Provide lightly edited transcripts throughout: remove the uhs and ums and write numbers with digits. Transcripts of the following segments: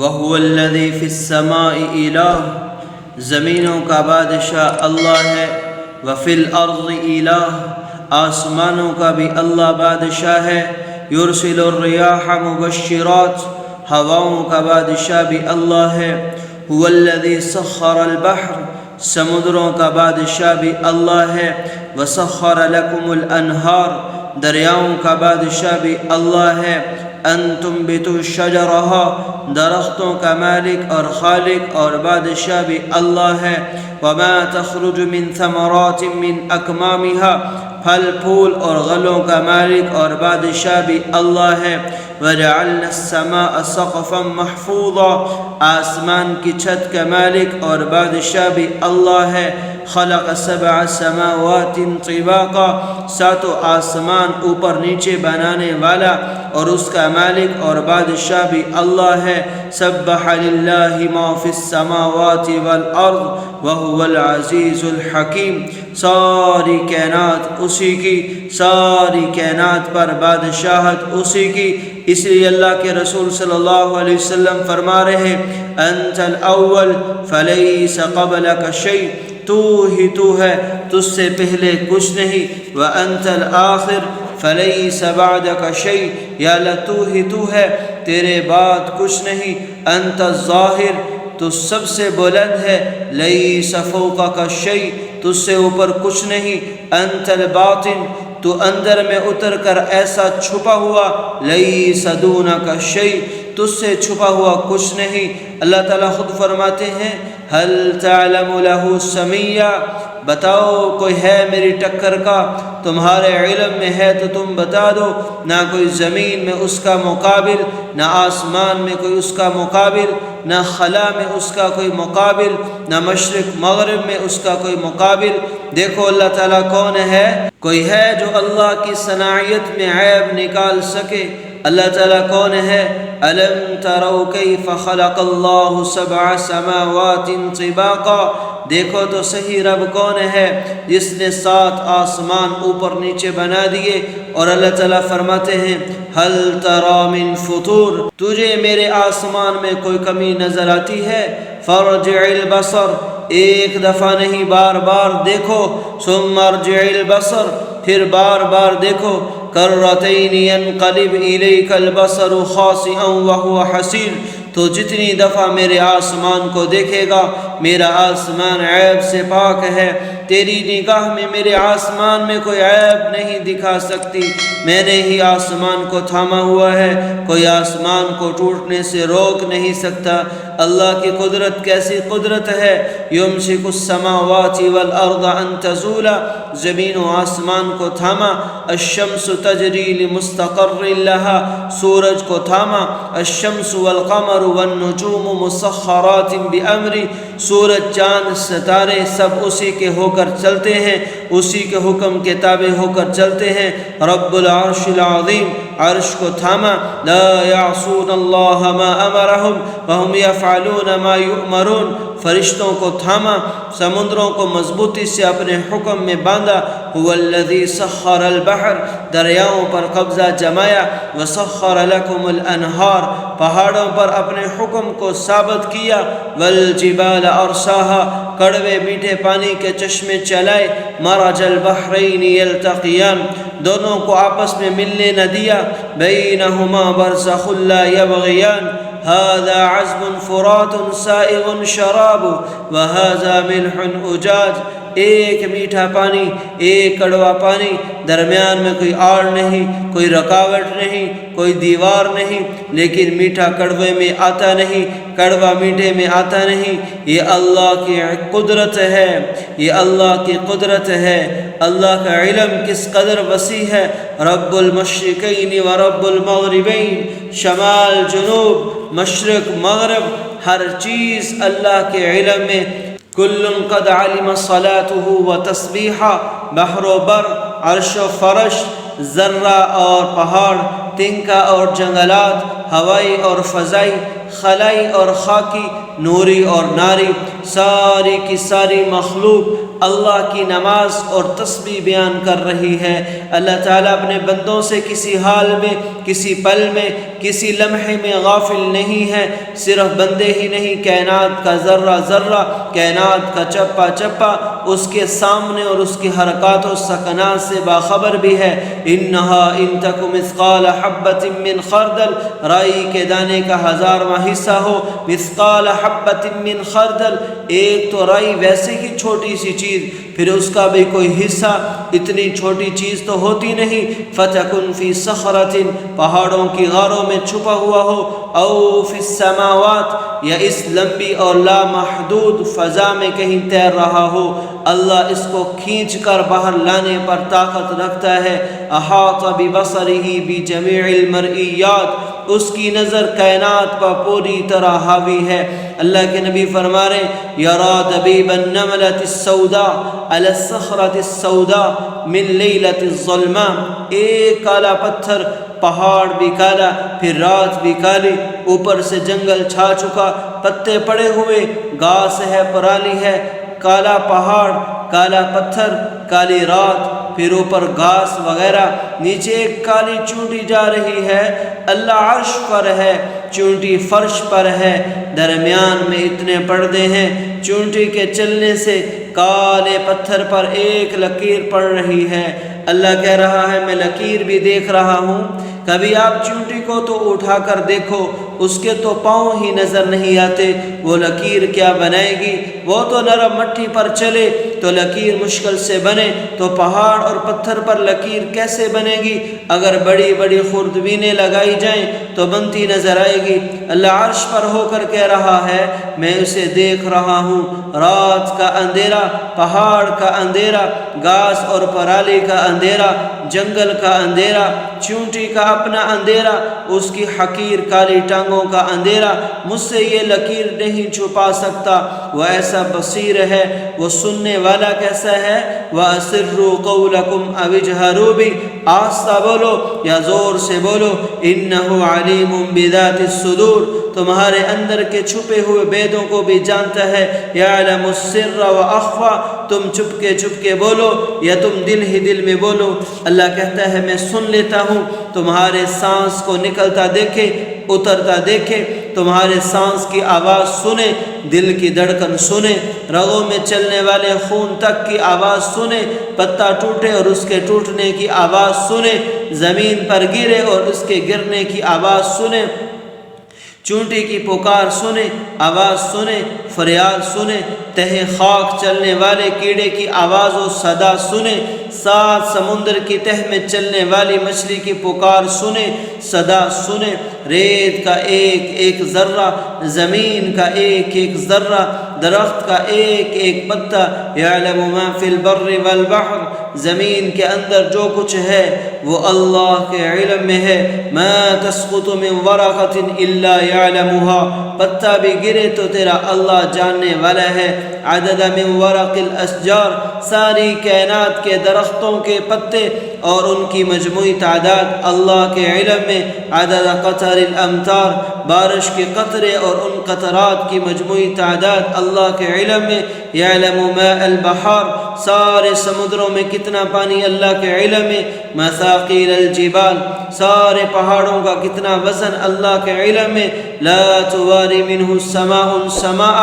وَهُوَ الَّذِي فِي السَّمَاءِ إِلَٰهٌ، زمینوں کا بادشاہ اللہ ہے، وَفِي الْأَرْضِ إِلَٰهٌ، آسمانوں کا بھی اللہ بادشاہ ہے، يُرْسِلُ الرِّيَاحَ مُبَشِّرَاتٍ، ہواؤں کا بادشاہ بھی اللہ ہے، هُوَ الَّذِي سَخَّرَ الْبَحْرَ، سمندروں کا بادشاہ بھی اللہ ہے، وَسَخَّرَ لَكُمُ الْأَنْهَارَ، دریاؤں کا بادشاہ بھی اللہ ہے، أَن تُنبِتُوا شَجَرَهَا، درختوں کا مالک اور خالق اور بادشاہ بھی اللہ ہے، وَمَا تَخْرُجُ مِن ثَمَرَاتٍ مِّنْ أَكْمَامِهَا، پھل پھول اور غلوں کا مالک اور بادشاہ بھی اللہ ہے، وَجَعَلْنَا السَّمَاءَ سَقْفًا مَحْفُوظًا، آسمان کی چھت کا مالک اور بادشاہ بھی اللہ ہے، خَلَقَ سَبْعَ سَمَاوَاتٍ طِبَاقًا، ساتوں آسمان اوپر نیچے بنانے والا اور اس کا مالک اور بادشاہ بھی اللہ ہے، سَبَّحَ لِلَّهِ مَا فِي السَّمَاوَاتِ وَالْأَرْضِ وَهُوَ الْعَزِيزُ الْحَكِيمُ، ساری کائنات اسی کی، ساری کائنات پر بادشاہت اسی کی، اس لیے اللہ کے رسول صلی اللہ علیہ وسلم فرما رہے ہیں، انت الاول فلیس قبلک شیء، تو ہی تو ہے، تجھ سے پہلے کچھ نہیں، وانت الآخر فلیس بعدک شیء، یا اللہ تو ہی تو ہے، تیرے بعد کچھ نہیں، انت الظاہر، تو سب سے بلند ہے، لیس فوقک شیء، تجھ سے اوپر کچھ نہیں، انت الباطن، تو اندر میں اتر کر ایسا چھپا ہوا، لیس دونک شیء، تجھ سے چھپا ہوا کچھ نہیں۔ اللہ تعالیٰ خود فرماتے ہیں، هل تعلم له سمیہ، بتاؤ کوئی ہے میری ٹکر کا، تمہارے علم میں ہے تو تم بتا دو، نہ کوئی زمین میں اس کا مقابل، نہ آسمان میں کوئی اس کا مقابل، نہ خلا میں اس کا کوئی مقابل، نہ مشرق مغرب میں اس کا کوئی مقابل۔ دیکھو اللہ تعالیٰ کون ہے، کوئی ہے جو اللہ کی صناعت میں عیب نکال سکے؟ اللہ تعالیٰ کون ہے؟ أَلَمْ تَرَوْا كَيْفَ خَلَقَ اللَّهُ سَبْعَ سَمَاوَاتٍ طِبَاقًا، دیکھو تو صحیح رب کون ہے جس نے 7 آسمان اوپر نیچے بنا دیے، اور اللہ تعالیٰ فرماتے ہیں، هَلْ تَرَى مِن فُطُورٍ، تجھے میرے آسمان میں کوئی کمی نظر آتی ہے؟ فَارْجِعِ الْبَصَرَ، ایک دفعہ نہیں بار بار دیکھو، ثُمَّ ارْجِعِ الْبَصَرَ، پھر بار بار دیکھو، کرتین ینقلب الیک البصر خاسئا وهو حسیر، تو جتنی دفعہ میرے آسمان کو دیکھے گا، میرا آسمان عیب سے پاک ہے، تیری نگاہ میں میرے آسمان میں کوئی عیب نہیں دکھا سکتی، میں نے ہی آسمان کو تھاما ہوا ہے، کوئی آسمان کو ٹوٹنے سے روک نہیں سکتا۔ اللہ کی قدرت کیسی قدرت ہے، یمسک السماوات والارض ان تزولا، زمین و آسمان کو تھاما، الشمس تجری لمستقر لها، سورج کو تھاما، الشمس والقمر والنجوم مسخرات بامری، سورج چاند ستارے سب اسی کے ہو کر چلتے ہیں، اسی کے حکم کے تابع ہو کر چلتے ہیں، رب العرش العظیم، عرش کو تھاما، لا یعصون اللہ ما امرہم وہم یفعلون ما یؤمرون، فرشتوں کو تھاما، سمندروں کو مضبوطی سے اپنے حکم میں باندھا، هو الذی سخر البحر، دریاؤں پر قبضہ جمایا، وسخر لکم الانہار، پہاڑوں پر اپنے حکم کو ثابت کیا، والجبال ارساها، کڑوے میٹھے پانی کے چشمے چلائے، مرج البحرین یلتقیان، دونوں کو آپس میں ملنے نہ دیا، بینہما برزخ لا یبغیان، هذا عذب فرات سائغ شراب وهذا ملح اجاج، ایک میٹھا پانی ایک کڑوا پانی، درمیان میں کوئی آڑ نہیں، کوئی رکاوٹ نہیں، کوئی دیوار نہیں، لیکن میٹھا کڑوے میں آتا نہیں، کڑوا میٹھے میں آتا نہیں، یہ اللہ کی قدرت ہے، یہ اللہ کی قدرت ہے۔ اللہ کا علم کس قدر وسیع ہے، رب المشرقین و رب المغربین، شمال جنوب مشرق مغرب، ہر چیز اللہ کے علم میں، کل قد علم صلاته و تسبیحہ، بحر و بر، عرش و فرش، ذرہ اور پہاڑ، تنکا اور جنگلات، ہوائی اور فضائی، خلائی اور خاکی، نوری اور ناری، ساری کی ساری مخلوق اللہ کی نماز اور تسبیح بیان کر رہی ہے۔ اللہ تعالیٰ اپنے بندوں سے کسی حال میں، کسی پل میں، کسی لمحے میں غافل نہیں ہے۔ صرف بندے ہی نہیں، کائنات کا ذرہ ذرہ، کائنات کا چپا چپا اس کے سامنے اور اس کی حرکات و سکنات سے باخبر بھی ہے۔ انہا ان تک مثقال حبۃ من خردل، رائی کے دانے کا 1000واں حصہ ہو، مثقال حبۃ من خردل، ایک تو رائی ویسے ہی چھوٹی سی چیز، پھر اس کا بھی کوئی حصہ، اتنی چھوٹی چیز تو ہوتی نہیں۔ فتکن فی صخرۃ، پہاڑوں کی غاروں میں چھپا ہوا ہو، او فی السماوات، یا اس لمبی اور لامحدود فضا میں کہیں تیر رہا ہو، اللہ اس کو کھینچ کر باہر لانے پر طاقت رکھتا ہے۔ احاط ببصرہ بجمیع المرئیات، اس کی نظر کائنات پر پوری طرح حاوی ہے۔ اللہ کے نبی فرما رہے یرا دبیب النملۃ السوداء علی الصخرۃ السوداء من لیلۃ الظلماء، ایک کالا پتھر، پہاڑ بھی کالا، پھر رات بھی کالی، اوپر سے جنگل چھا چکا، پتے پڑے ہوئے، گھاس ہے، پرالی ہے، کالا پہاڑ، کالا پتھر، کالی رات، پھر اوپر گھاس وغیرہ، نیچے ایک کالی چونٹی جا رہی ہے۔ اللہ عرش پر ہے، چونٹی فرش پر ہے، درمیان میں اتنے پردے ہیں، چونٹی کے چلنے سے کالے پتھر پر ایک لکیر پڑ رہی ہے۔ اللہ کہہ رہا ہے میں لکیر بھی دیکھ رہا ہوں۔ کبھی آپ چونٹی کو تو اٹھا کر دیکھو، اس کے تو پاؤں ہی نظر نہیں آتے، وہ لکیر کیا بنائے گی؟ وہ تو نرم مٹی پر چلے تو لکیر مشکل سے بنے، تو پہاڑ اور پتھر پر لکیر کیسے بنے گی؟ اگر بڑی بڑی خوردبینیں لگائی جائیں تو بنتی نظر آئے گی۔ اللہ عرش پر ہو کر کہہ رہا ہے میں اسے دیکھ رہا ہوں۔ رات کا اندھیرا، پہاڑ کا اندھیرا، گھاس اور پرالی کا اندھیرا، جنگل کا اندھیرا، چونٹی کا اپنا اندھیرا، اس کی حقیر کالی ٹانگوں کا اندھیرا، مجھ سے یہ لکیر نہیں چھپا سکتا۔ وہ ایسا بصیر ہے، وہ سننے والا کیسا ہے۔ وَأَسِرُّوا قَوْلَكُمْ أَوِ اجْهَرُوا بِهِ، آہستہ بولو یا زور سے بولو، إِنَّهُ عَلِيمٌ بِذَاتِ الصُّدُورِ، تمہارے اندر کے چھپے ہوئے بیدوں کو بھی جانتا ہے۔ يَعْلَمُ السِّرَّ وَأَخْفَى، تم چپ کے بولو یا تم دل ہی دل میں بولو۔ اللہ کہتا ہے میں سن لیتا ہوں، تمہارے سانس کو نکلتا دیکھے، اترتا دیکھے، تمہارے سانس کی آواز سنے، دل کی دھڑکن سنے، رگوں میں چلنے والے خون تک کی آواز سنے، پتا ٹوٹے اور اس کے ٹوٹنے کی آواز سنے، زمین پر گرے اور اس کے گرنے کی آواز سنے، چونٹی کی پکار سنے، آواز سنے، فریاد سنے، تہ خاک چلنے والے کیڑے کی آواز و صدا سنے، 7 سمندر کی تہ میں چلنے والی مچھلی کی پکار سنے، صدا سنے، ریت کا ایک ایک ذرہ، زمین کا ایک ایک ذرہ، درخت کا ایک ایک پتا، یعلم ما فی البر والبحر، زمین کے اندر جو کچھ ہے وہ اللہ کے علم میں ہے۔ ما تسقط من ورقۃ الا یعلمها، پتا بھی گرے تو تیرا اللہ جاننے والا ہے۔ عدد من ورق الاشجار، ساری کائنات کے درختوں کے پتے اور ان کی مجموعی تعداد اللہ کے علم میں۔ عدد قطر الامطار، بارش کے قطرے اور ان قطرات کی مجموعی تعداد اللہ کے علم میں۔ یعلم ماء البحار، سارے سمندروں میں کتنا پانی اللہ کے علم میں۔ مثاقیل الجبال، سارے پہاڑوں کا کتنا وزن اللہ کے علم میں۔ لا تواری منہ السماء سماء،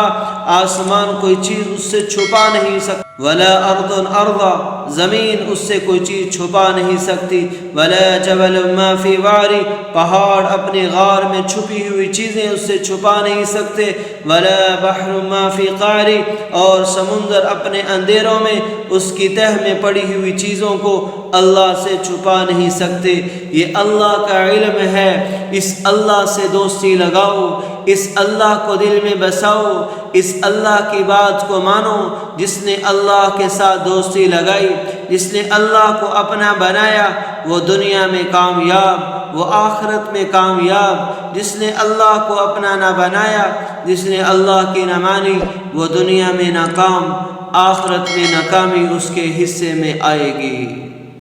آسمان کوئی چیز اس سے چھپا نہیں سکتی، ولا ارض ارضا، زمین اس سے کوئی چیز چھپا نہیں سکتی، ولا جبل ما فی واری، پہاڑ اپنے غار میں چھپی ہوئی چیزیں اس سے چھپا نہیں سکتے، ولا بحر ما فی قعری، اور سمندر اپنے اندھیروں میں اس کی تہ میں پڑی ہوئی چیزوں کو اللہ سے چھپا نہیں سکتے۔ یہ اللہ کا علم ہے، اس اللہ سے دوستی لگاؤ، اس اللہ کو دل میں بساؤ، اس اللہ کی بات کو مانو جس نے اللہ کے ساتھ دوستی لگائی، جس نے اللہ کو اپنا بنایا وہ دنیا میں کامیاب، وہ آخرت میں کامیاب۔ جس نے اللہ کو اپنا نہ بنایا، جس نے اللہ کی نہ مانی، وہ دنیا میں ناکام، آخرت میں ناکامی اس کے حصے میں آئے گی۔